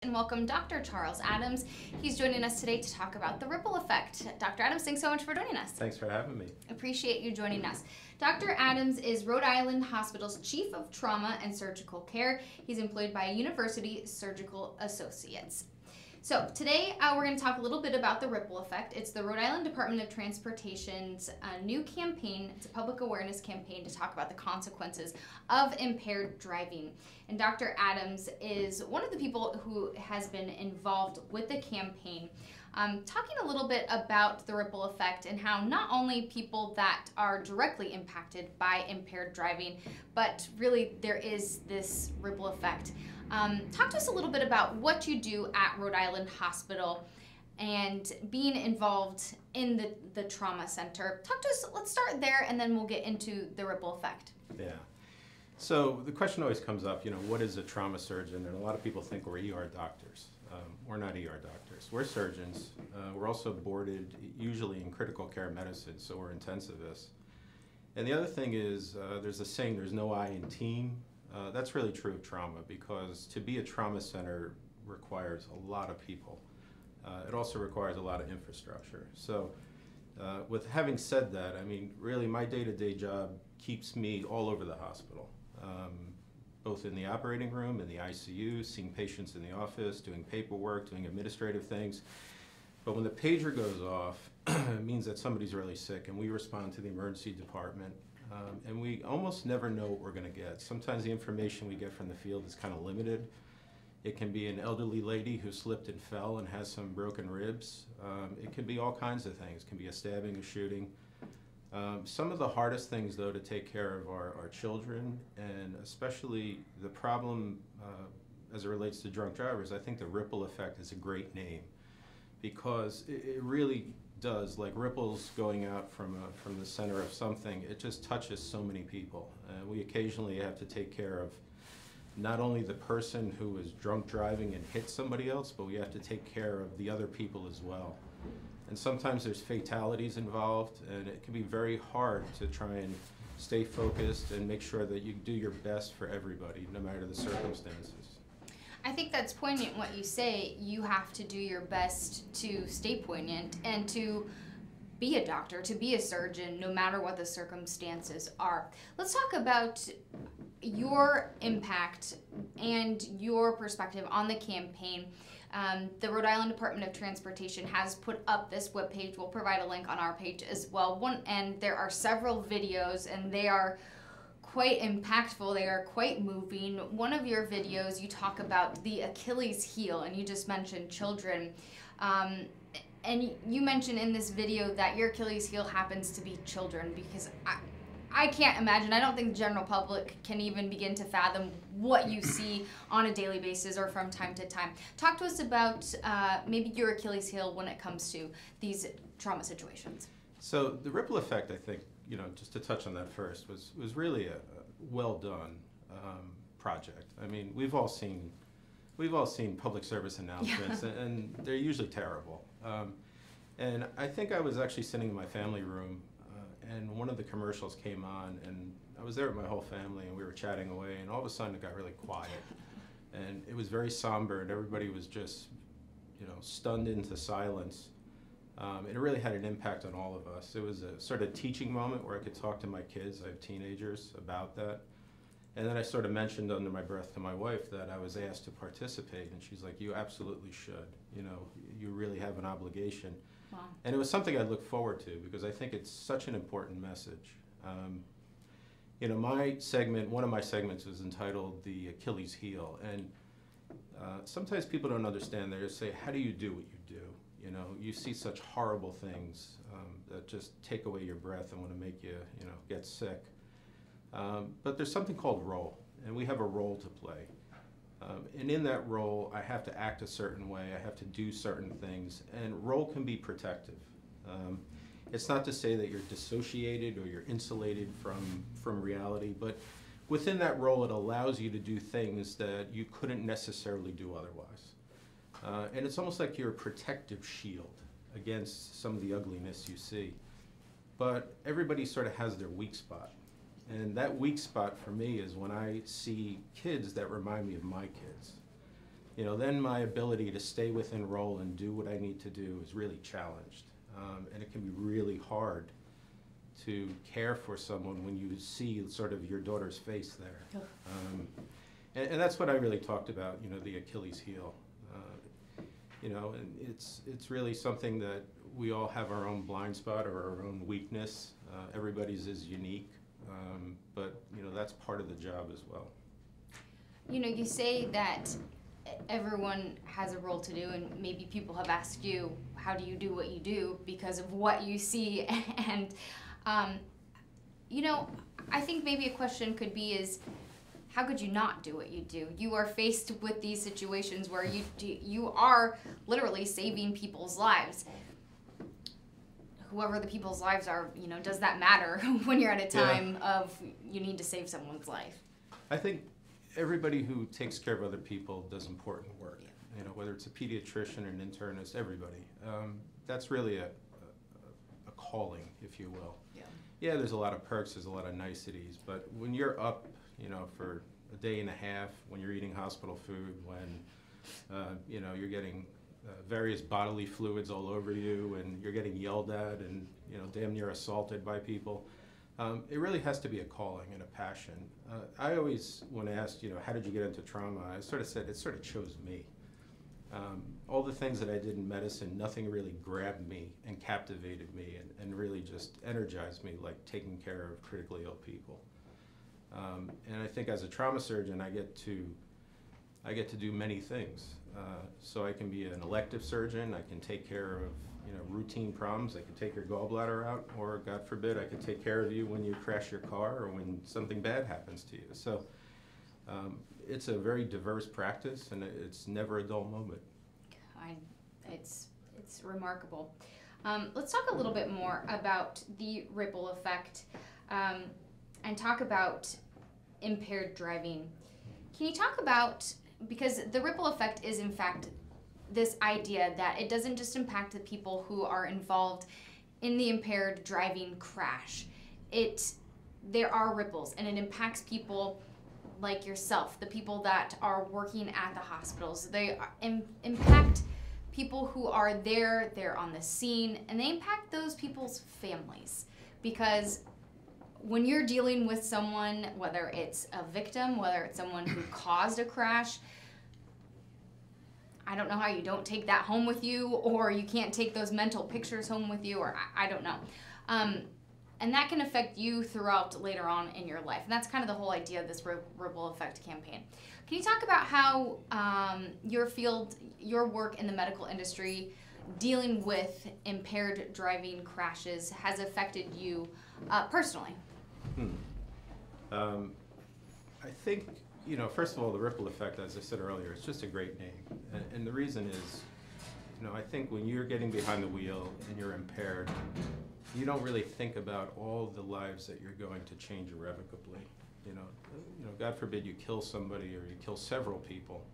And welcome Dr. Charles Adams. He's joining us today to talk about the ripple effect. Dr. Adams, thanks so much for joining us. Thanks for having me. Appreciate you joining us. Dr. Adams is Rhode Island Hospital's Chief of Trauma and Surgical Care. He's employed by University Surgical Associates. So today we're going to talk a little bit about the ripple effect. It's the Rhode Island Department of Transportation's new campaign. It's a public awareness campaign to talk about the consequences of impaired driving. And Dr. Adams is one of the people who has been involved with the campaign. Talking a little bit about the ripple effect and how not only people that are directly impacted by impaired driving, but really there is this ripple effect. Talk to us a little bit about what you do at Rhode Island Hospital and being involved in the trauma center. Talk to us, let's start there and then we'll get into the ripple effect. Yeah. So the question always comes up, what is a trauma surgeon? And a lot of people think we're ER doctors. We're not ER doctors. We're surgeons. We're also boarded usually in critical care medicine, so we're intensivists. And the other thing is, there's a saying, there's no I in team. That's really true of trauma, because to be a trauma center requires a lot of people. It also requires a lot of infrastructure. So with having said that, really my day-to-day job keeps me all over the hospital, both in the operating room, in the ICU, seeing patients in the office, doing paperwork, doing administrative things. But when the pager goes off, it means that somebody's really sick, and we respond to the emergency department. And we almost never know what we're going to get. Sometimes the information we get from the field is kind of limited. It can be an elderly lady who slipped and fell and has some broken ribs. It can be all kinds of things. It can be a stabbing, a shooting. Some of the hardest things, though, to take care of are children, and especially the problem as it relates to drunk drivers. I think the ripple effect is a great name, because it really does, like ripples going out from the center of something. It just touches so many people. We occasionally have to take care of not only the person who is drunk driving and hit somebody else, but we have to take care of the other people as well. And sometimes there's fatalities involved, and it can be very hard to try and stay focused and make sure that you do your best for everybody, no matter the circumstances. I think that's poignant what you say. You have to do your best to stay poignant and to be a doctor, to be a surgeon, no matter what the circumstances are. Let's talk about your impact and your perspective on the campaign. The Rhode Island Department of Transportation has put up this webpage. We'll provide a link on our page as well. And there are several videos, and they are quite impactful. They are quite moving. One of your videos, you talk about the Achilles heel, and you just mentioned children. And you mentioned in this video that your Achilles heel happens to be children, because I can't imagine, I don't think the general public can even begin to fathom what you see on a daily basis or from time to time. Talk to us about maybe your Achilles heel when it comes to these trauma situations. So the ripple effect, I think, just to touch on that first, was really a well done project. We've all seen public service announcements, yeah. and they're usually terrible. And I think I was actually sitting in my family room, and one of the commercials came on, and I was there with my whole family, and we were chatting away, and all of a sudden it got really quiet, and it was very somber, and everybody was just, stunned into silence. It really had an impact on all of us. It was a sort of teaching moment where I could talk to my kids, I have teenagers, about that. And then I sort of mentioned under my breath to my wife that I was asked to participate, and she's like, you absolutely should. You really have an obligation. Wow. And it was something I look forward to, because I think it's such an important message. My segment, one of my segments was entitled The Achilles Heel, and sometimes people don't understand. They just say, how do you do what you do? You see such horrible things that just take away your breath and want to make you, get sick. But there's something called role, and we have a role to play. And in that role, I have to act a certain way, I have to do certain things, and role can be protective. It's not to say that you're dissociated or you're insulated from reality, but within that role, it allows you to do things that you couldn't necessarily do otherwise. And it's almost like you're a protective shield against some of the ugliness you see. But everybody sort of has their weak spot. And that weak spot for me is when I see kids that remind me of my kids. then my ability to stay within role and do what I need to do is really challenged. And it can be really hard to care for someone when you see sort of your daughter's face there. And that's what I really talked about, the Achilles heel. And it's really something that we all have our own blind spot or our own weakness. Everybody's is unique, but that's part of the job as well. You say that everyone has a role to do, and maybe people have asked you, how do you do what you do because of what you see? And I think maybe a question could be is, how could you not do what you do? You are faced with these situations where you are literally saving people's lives. Whoever the people's lives are, does that matter when you're at a time of you need to save someone's life? I think everybody who takes care of other people does important work. Whether it's a pediatrician, an internist, everybody. That's really a calling, if you will. Yeah, there's a lot of perks, there's a lot of niceties, but when you're up, for a day and a half, when you're eating hospital food, when, you're getting various bodily fluids all over you, and you're getting yelled at and, damn near assaulted by people, it really has to be a calling and a passion. I always, when asked, how did you get into trauma, I sort of said, it sort of chose me. All the things that I did in medicine, nothing really grabbed me and captivated me and really just energized me like taking care of critically ill people. And I think as a trauma surgeon, I get to do many things. So I can be an elective surgeon, I can take care of routine problems, I can take your gallbladder out, or God forbid, I can take care of you when you crash your car or when something bad happens to you. So it's a very diverse practice, and it's never a dull moment. It's remarkable. Let's talk a little bit more about the ripple effect and talk about impaired driving. Can you talk about, because the ripple effect is in fact this idea that it doesn't just impact the people who are involved in the impaired driving crash. There are ripples, and it impacts people like yourself, the people that are working at the hospitals. They impact people who are there, they're on the scene, and they impact those people's families. Because when you're dealing with someone, whether it's a victim, whether it's someone who caused a crash, I don't know how you don't take that home with you, or you can't take those mental pictures home with you, or I don't know. And that can affect you throughout later on in your life. And that's kind of the whole idea of this ripple effect campaign. Can you talk about how your work in the medical industry, dealing with impaired driving crashes, has affected you personally? I think, first of all, the ripple effect, as I said earlier, is just a great name. And the reason is, I think when you're getting behind the wheel and you're impaired, you don't really think about all the lives that you're going to change irrevocably. God forbid you kill somebody or you kill several people,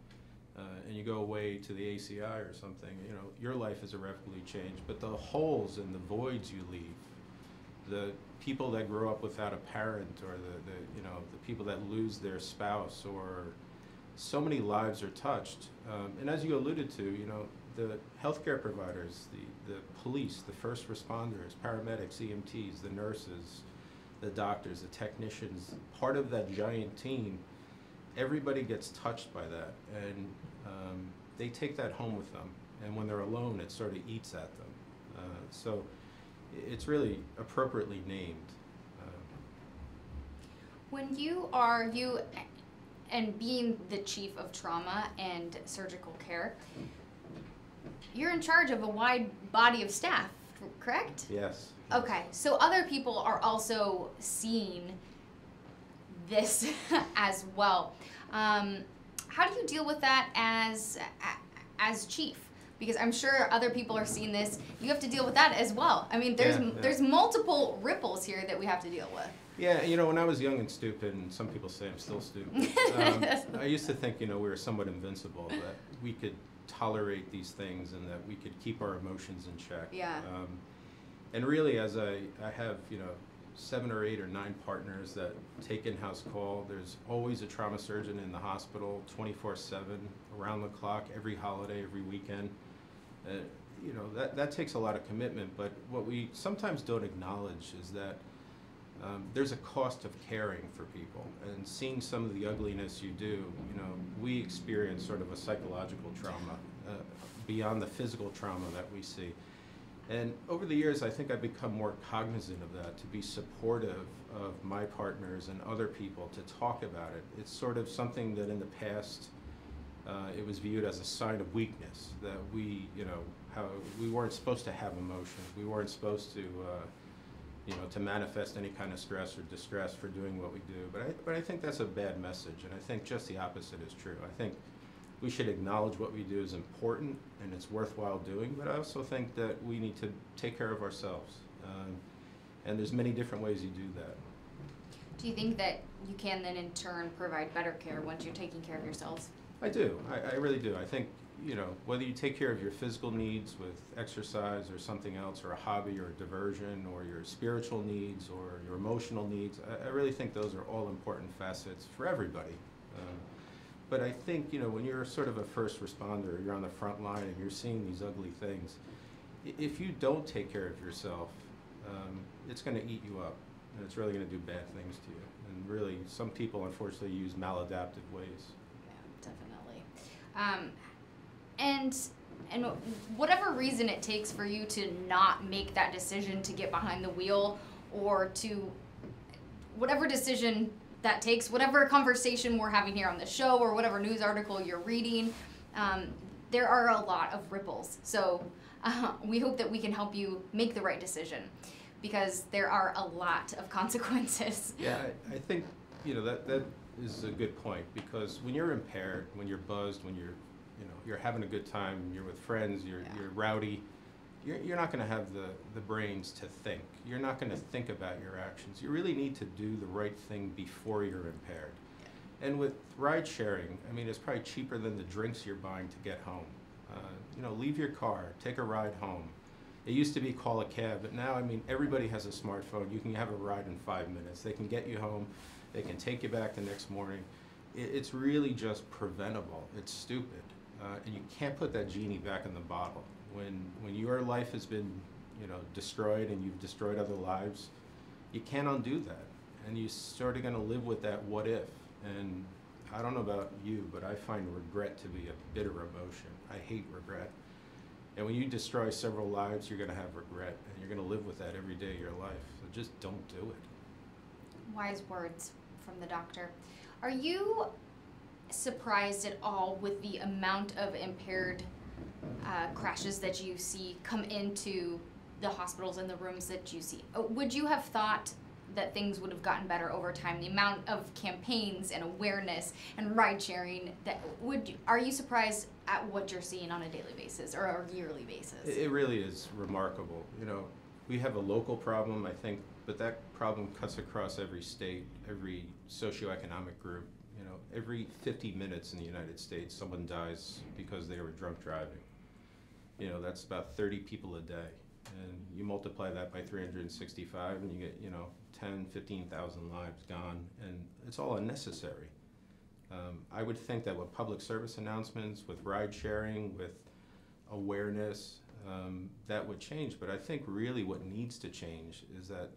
and you go away to the ACI or something. Your life is irrevocably changed, but the holes and the voids you leave, the people that grow up without a parent, or the people that lose their spouse, or so many lives are touched. And as you alluded to, the healthcare providers, the police, the first responders, paramedics, EMTs, the nurses, the doctors, the technicians, part of that giant team, everybody gets touched by that, and they take that home with them. And when they're alone, it sort of eats at them. So it's really appropriately named. When you and being the chief of trauma and surgical care, you're in charge of a wide body of staff, correct? Yes. Okay, so other people are also seeing this as well. How do you deal with that as chief? Because I'm sure other people are seeing this. You have to deal with that as well. I mean, there's multiple ripples here that we have to deal with. Yeah, when I was young and stupid, and some people say I'm still stupid, I used to think, we were somewhat invincible, that we could tolerate these things and that we could keep our emotions in check. Yeah. And really, as I have, 7 or 8 or 9 partners that take in-house call. There's always a trauma surgeon in the hospital 24/7, around the clock, every holiday, every weekend. You know, that takes a lot of commitment, but what we sometimes don't acknowledge is that there's a cost of caring for people, and seeing some of the ugliness you do, you know, we experience sort of a psychological trauma beyond the physical trauma that we see. And over the years, I think I've become more cognizant of that, to be supportive of my partners and other people, to talk about it. It's sort of something that in the past, it was viewed as a sign of weakness, that we, you know, how we weren't supposed to have emotions. We weren't supposed to, you know, to manifest any kind of stress or distress for doing what we do. But I think that's a bad message, and I think just the opposite is true. I think we should acknowledge what we do is important and it's worthwhile doing, but I also think that we need to take care of ourselves. And there's many different ways you do that. Do you think that you can then in turn provide better care once you're taking care of yourselves? I do. I really do. I think, you know, whether you take care of your physical needs with exercise or something else, or a hobby or a diversion, or your spiritual needs or your emotional needs, I really think those are all important facets for everybody. But I think, you know, when you're sort of a first responder, you're on the front line and you're seeing these ugly things, if you don't take care of yourself, it's going to eat you up, and it's really going to do bad things to you. And really, some people unfortunately use maladaptive ways. Yeah, definitely. And whatever reason it takes for you to not make that decision to get behind the wheel, or to whatever decision that takes, whatever conversation we're having here on the show, or whatever news article you're reading, there are a lot of ripples. So we hope that we can help you make the right decision, because there are a lot of consequences. Yeah, I think, you know, that is a good point, because when you're impaired, when you're buzzed, when you're, you know, you're having a good time, you're with friends, you're rowdy, you're not going to have the brains to think. You're not going to think about your actions. You really need to do the right thing before you're impaired. And with ride sharing, I mean, it's probably cheaper than the drinks you're buying to get home. You know, leave your car, take a ride home. It used to be call a cab, but now, I mean, everybody has a smartphone. You can have a ride in 5 minutes. They can get you home. They can take you back the next morning. It's really just preventable. It's stupid. And you can't put that genie back in the bottle. When your life has been, you know, destroyed, and you've destroyed other lives, you can't undo that. And you're sort of going to live with that what if. And I don't know about you, but I find regret to be a bitter emotion. I hate regret. And when you destroy several lives, you're going to have regret, and you're going to live with that every day of your life. So just don't do it. Wise words from the doctor. Are you surprised at all with the amount of impaired crashes that you see come into the hospitals and the rooms that you see? Would you have thought that things would have gotten better over time? The amount of campaigns and awareness and ride sharing, are you surprised at what you're seeing on a daily basis or a yearly basis? It really is remarkable. You know, we have a local problem, I think, but that problem cuts across every state, every socioeconomic group. You know, every 50 minutes in the United States, someone dies because they were drunk driving. You know, that's about 30 people a day. And you multiply that by 365, and you get, you know, 10, 15,000 lives gone, and it's all unnecessary. I would think that with public service announcements, with ride sharing, with awareness, that would change. But I think really what needs to change is that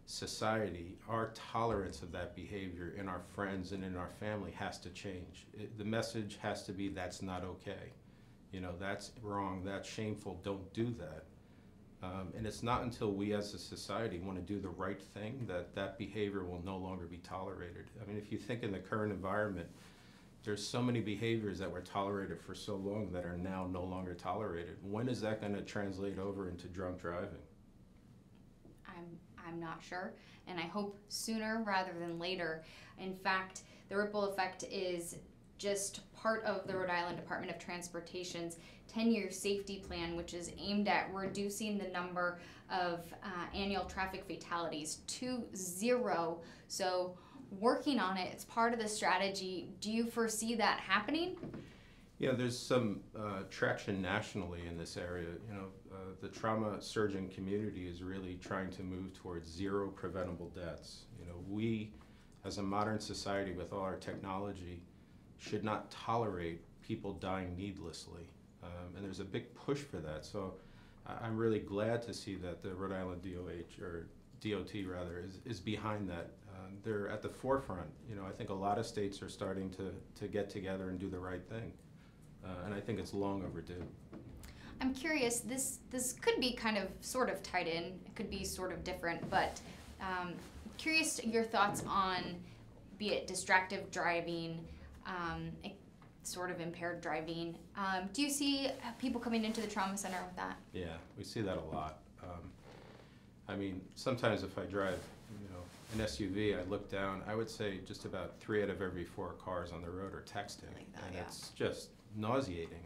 society, our tolerance of that behavior in our friends and in our family has to change. The message has to be, that's not okay. You know, that's wrong, that's shameful, don't do that. And it's not until we as a society want to do the right thing that that behavior will no longer be tolerated. I mean, if you think in the current environment, there's so many behaviors that were tolerated for so long that are now no longer tolerated. When is that going to translate over into drunk driving? I'm not sure, and I hope sooner rather than later. In fact, the ripple effect is just part of the Rhode Island Department of Transportation's 10-year safety plan, which is aimed at reducing the number of annual traffic fatalities to 0. So working on it, it's part of the strategy. Do you foresee that happening? There's some traction nationally in this area. The trauma surgeon community is really trying to move towards zero preventable deaths. We, as a modern society with all our technology, should not tolerate people dying needlessly. And there's a big push for that. So I'm really glad to see that the Rhode Island DOH, or DOT rather, is behind that. They're at the forefront. I think a lot of states are starting to get together and do the right thing. And I think it's long overdue. I'm curious, this could be kind of sort of tied in, it could be sort of different, but curious your thoughts on, be it distracted driving, sort of impaired driving. Do you see people coming into the trauma center with that? Yeah, we see that a lot. Sometimes if I drive, an SUV, I look down, I would say just about 3 out of every 4 cars on the road are texting, and it's just nauseating.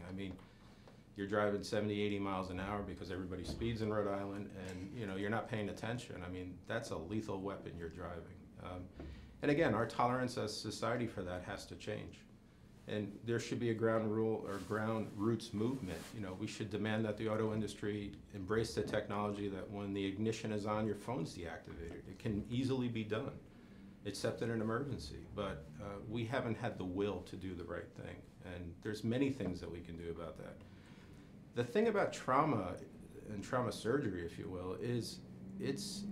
You're driving 70, 80 miles an hour because everybody speeds in Rhode Island, and you're not paying attention. That's a lethal weapon you're driving. And again, our tolerance as a society for that has to change. And there should be a ground rule or ground roots movement. We should demand that the auto industry embrace the technology that when the ignition is on, your phone's deactivated. It can easily be done, except in an emergency. But we haven't had the will to do the right thing. And there's many things that we can do about that. The thing about trauma and trauma surgery, if you will, is it's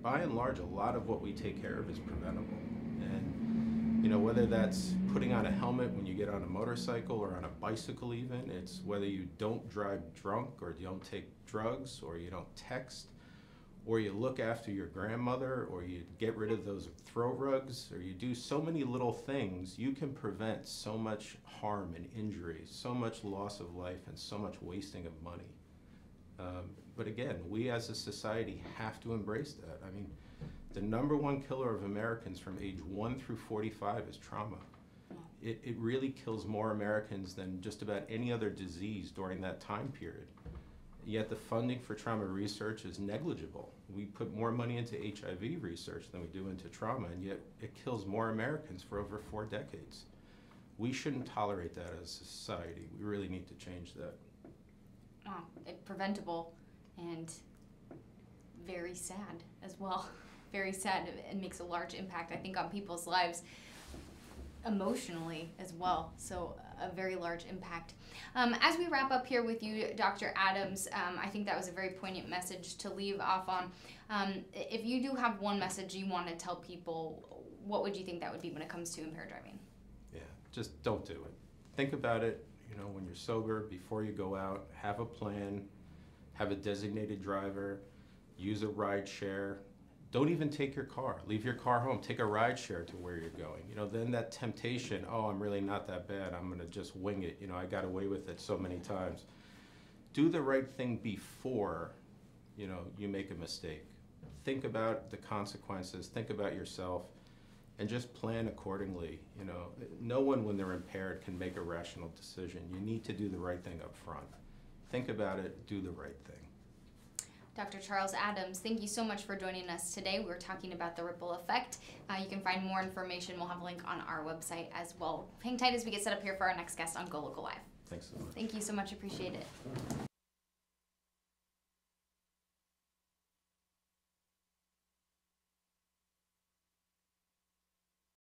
by and large a lot of what we take care of is preventable. And whether that's putting on a helmet when you get on a motorcycle or on a bicycle even, it's whether you don't drive drunk or you don't take drugs or you don't text or you look after your grandmother or you get rid of those throw rugs or you do so many little things, you can prevent so much harm and injury, so much loss of life and so much wasting of money. But again, we as a society have to embrace that. The #1 killer of Americans from age 1 through 45 is trauma. It really kills more Americans than just about any other disease during that time period. Yet the funding for trauma research is negligible. We put more money into HIV research than we do into trauma, and yet it kills more Americans for over 4 decades. We shouldn't tolerate that as a society. We really need to change that. Preventable and very sad as well. Very sad. It makes a large impact, I think, on people's lives emotionally as well. So a very large impact. As we wrap up here with you, Dr. Adams, I think that was a very poignant message to leave off on. If you do have one message you want to tell people, what would you think that would be when it comes to impaired driving? Yeah, just don't do it. Think about it, when you're sober, before you go out, have a plan, have a designated driver, use a ride share. Don't even take your car. Leave your car home. Take a ride share to where you're going. Then that temptation, oh, I'm really not that bad. I'm going to just wing it. I got away with it so many times. Do the right thing before, you make a mistake. Think about the consequences. Think about yourself and just plan accordingly. No one when they're impaired can make a rational decision. You need to do the right thing up front. Think about it. Do the right thing. Dr. Charles Adams, thank you so much for joining us today. We're talking about the ripple effect. You can find more information. We'll have a link on our website as well. Hang tight as we get set up here for our next guest on GoLocal Live. Thanks so much. Thank you so much. Appreciate it.